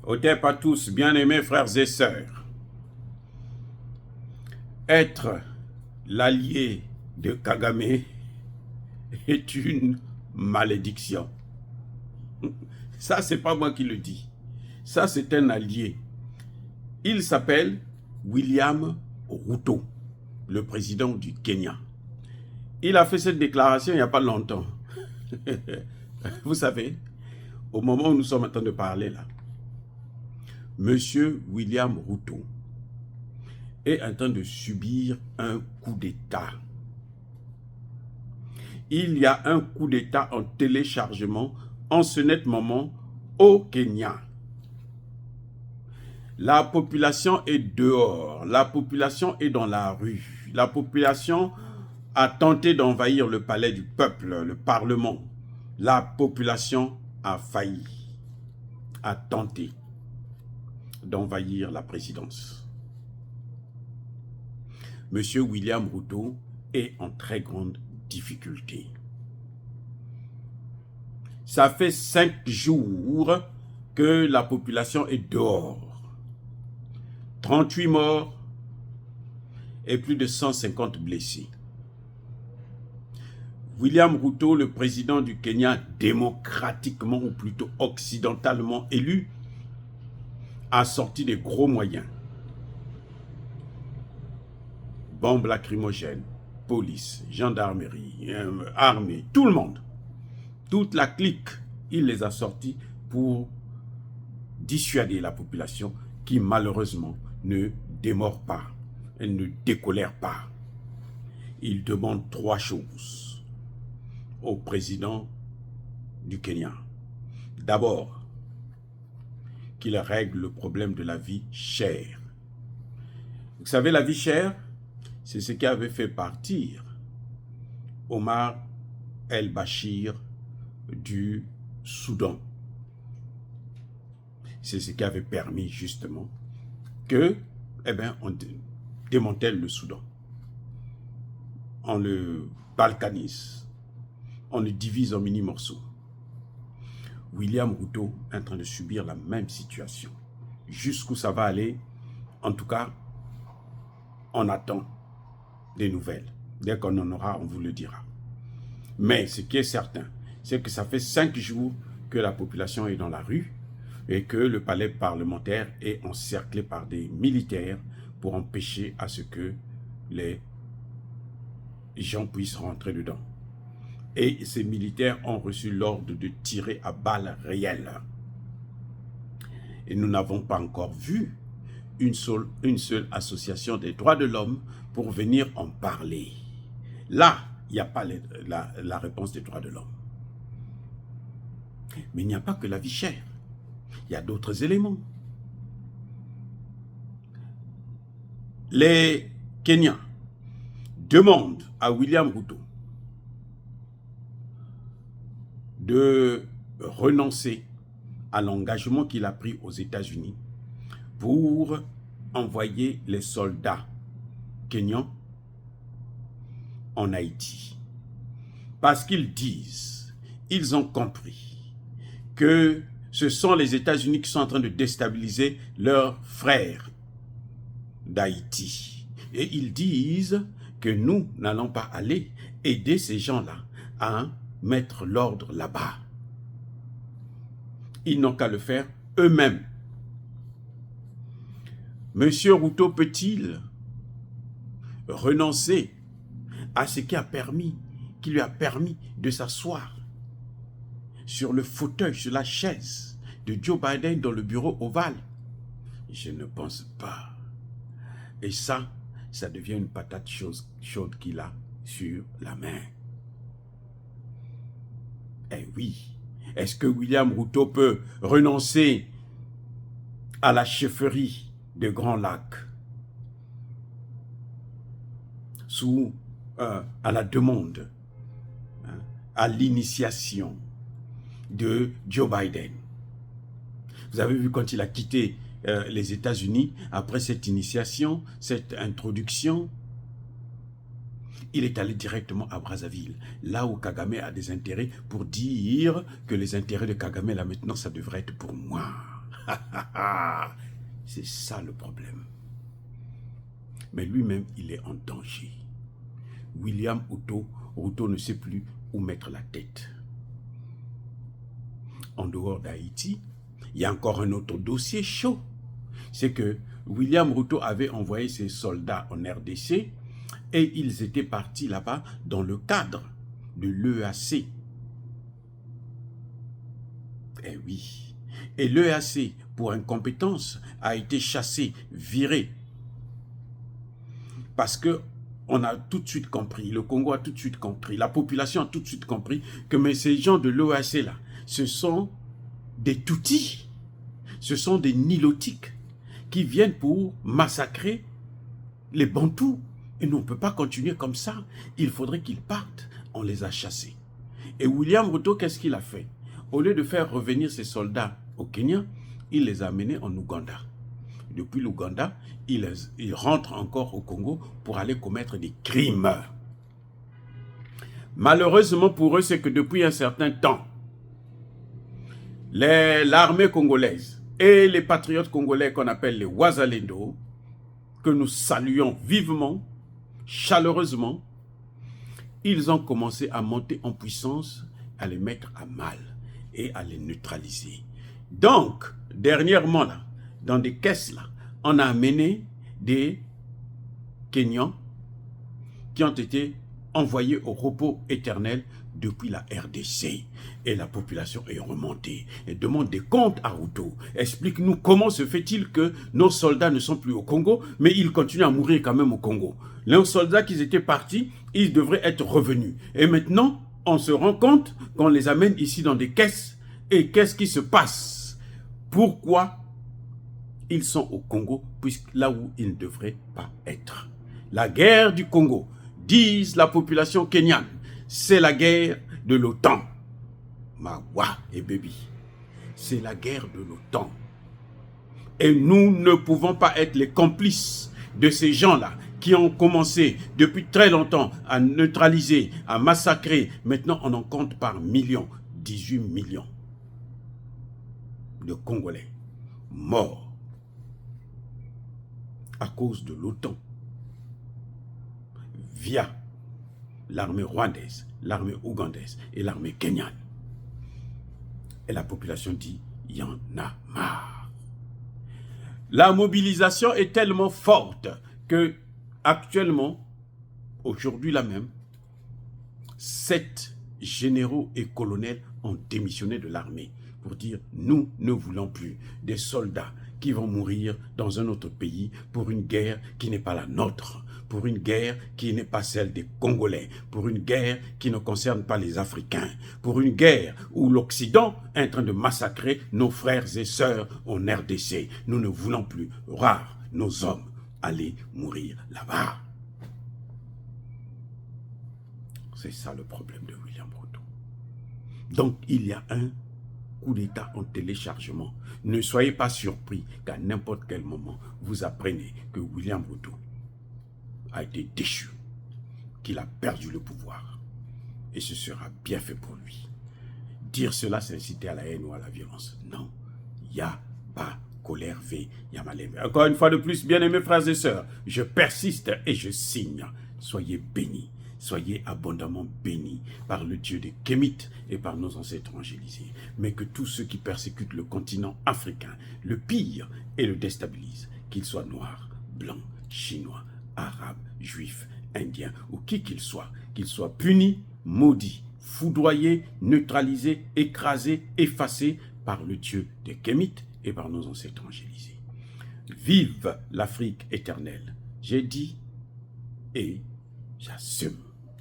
Otep à tous, bien-aimés frères et sœurs. Être l'allié de Kagame est une malédiction. Ça, c'est pas moi qui le dis. Ça, c'est un allié. Il s'appelle William Ruto, le président du Kenya. Il a fait cette déclaration il n'y a pas longtemps. Vous savez, au moment où nous sommes en train de parler là, Monsieur William Ruto est en train de subir un coup d'État. Il y a un coup d'État en téléchargement en ce net moment au Kenya. La population est dehors, la population est dans la rue, la population a tenté d'envahir le palais du peuple, le parlement. La population a failli, a tenté d'envahir la présidence. Monsieur William Ruto est en très grande difficulté. Ça fait 5 jours que la population est dehors. 38 morts et plus de 150 blessés. William Ruto, le président du Kenya, démocratiquement ou plutôt occidentalement élu, a sorti des gros moyens. Bombes lacrymogènes, police, gendarmerie, armée, tout le monde. Toute la clique, il les a sortis pour dissuader la population qui malheureusement ne démord pas, elle ne décolère pas. Il demande 3 choses au président du Kenya. D'abord, qu'il règle le problème de la vie chère. Vous savez, la vie chère, c'est ce qui avait fait partir Omar el-Bashir du Soudan. C'est ce qui avait permis justement que, on démantèle le Soudan. On le balkanise. On le divise en mini-morceaux. William Ruto est en train de subir la même situation. Jusqu'où ça va aller, en tout cas, on attend des nouvelles. Dès qu'on en aura, on vous le dira. Mais ce qui est certain, c'est que ça fait 5 jours que la population est dans la rue et que le palais parlementaire est encerclé par des militaires pour empêcher à ce que les gens puissent rentrer dedans. Et ces militaires ont reçu l'ordre de tirer à balles réelles. Et nous n'avons pas encore vu une seule association des droits de l'homme pour venir en parler. Là, il n'y a pas la réponse des droits de l'homme. Mais il n'y a pas que la vie chère. Il y a d'autres éléments. Les Kenyans demandent à William Ruto de renoncer à l'engagement qu'il a pris aux États-Unis pour envoyer les soldats kenyans en Haïti. Parce qu'ils disent, ils ont compris que ce sont les États-Unis qui sont en train de déstabiliser leurs frères d'Haïti. Et ils disent que nous n'allons pas aller aider ces gens-là à mettre l'ordre là-bas. Ils n'ont qu'à le faire eux-mêmes. Monsieur Ruto peut-il renoncer à ce qui lui a permis de s'asseoir sur le fauteuil, sur la chaise de Joe Biden dans le bureau ovale? Je ne pense pas. Et ça devient une patate chaude qu'il a sur la main. Eh oui, est-ce que William Ruto peut renoncer à la chefferie de Grand Lac à la demande, à l'initiation de Joe Biden? Vous avez vu quand il a quitté les États-Unis, après cette initiation, cette introduction, il est allé directement à Brazzaville, là où Kagame a des intérêts, pour dire que les intérêts de Kagame, là maintenant, ça devrait être pour moi. C'est ça le problème. Mais lui-même, il est en danger. William Ruto ne sait plus où mettre la tête. En dehors d'Haïti, il y a encore un autre dossier chaud. C'est que William Ruto avait envoyé ses soldats en RDC et ils étaient partis là-bas dans le cadre de l'EAC. Eh oui. Et l'EAC, pour incompétence, a été chassé, viré. Parce que on a tout de suite compris, le Congo a tout de suite compris, la population a tout de suite compris que mais ces gens de l'OAC là, ce sont des Tutsis, ce sont des Nilotiques qui viennent pour massacrer les Bantous. Et nous, on ne peut pas continuer comme ça. Il faudrait qu'ils partent. On les a chassés. Et William Ruto, qu'est-ce qu'il a fait? Au lieu de faire revenir ses soldats au Kenya, il les a amenés en Ouganda. Depuis l'Ouganda, il rentre encore au Congo pour aller commettre des crimes. Malheureusement pour eux, c'est que depuis un certain temps, l'armée congolaise et les patriotes congolais qu'on appelle les Wazalendo, que nous saluons vivement, chaleureusement, ils ont commencé à monter en puissance, à les mettre à mal et à les neutraliser. Donc, dernièrement, là, dans des caisses, là, on a amené des Kenyans qui ont été envoyés au repos éternel depuis la RDC. Et la population est remontée et demande des comptes à Ruto. Explique-nous comment se fait-il que nos soldats ne sont plus au Congo, mais ils continuent à mourir quand même au Congo. Les soldats qui étaient partis, ils devraient être revenus. Et maintenant, on se rend compte qu'on les amène ici dans des caisses. Et qu'est-ce qui se passe? Pourquoi ils sont au Congo, puisque là où ils ne devraient pas être? La guerre du Congo, disent la population kenyane, c'est la guerre de l'OTAN. Mawa et baby, c'est la guerre de l'OTAN. Et nous ne pouvons pas être les complices de ces gens-là qui ont commencé depuis très longtemps à neutraliser, à massacrer. Maintenant, on en compte par millions, 18 millions de Congolais morts à cause de l'OTAN, via l'armée rwandaise, l'armée ougandaise et l'armée kenyane. Et la population dit, il y en a marre. La mobilisation est tellement forte que actuellement, aujourd'hui là même, 7 généraux et colonels ont démissionné de l'armée pour dire, nous ne voulons plus des soldats qui vont mourir dans un autre pays pour une guerre qui n'est pas la nôtre, pour une guerre qui n'est pas celle des Congolais, pour une guerre qui ne concerne pas les Africains, pour une guerre où l'Occident est en train de massacrer nos frères et sœurs en RDC. Nous ne voulons plus voir nos hommes aller mourir là-bas. C'est ça le problème de William Ruto. Donc il y a un coup d'État en téléchargement. Ne soyez pas surpris qu'à n'importe quel moment, vous apprenez que William Ruto a été déchu, qu'il a perdu le pouvoir. Et ce sera bien fait pour lui. Dire cela, c'est inciter à la haine ou à la violence. Non, il y a pas colère V, il y a malin. Encore une fois de plus, bien-aimés frères et sœurs, je persiste et je signe. Soyez bénis. Soyez abondamment bénis par le Dieu des Kémites et par nos ancêtres angélisés. Mais que tous ceux qui persécutent le continent africain le pillent et le déstabilisent, qu'ils soient noirs, blancs, chinois, arabes, juifs, indiens ou qui qu'ils soient punis, maudits, foudroyés, neutralisés, écrasés, effacés par le Dieu des Kémites et par nos ancêtres angélisés. Vive l'Afrique éternelle. J'ai dit et j'assume.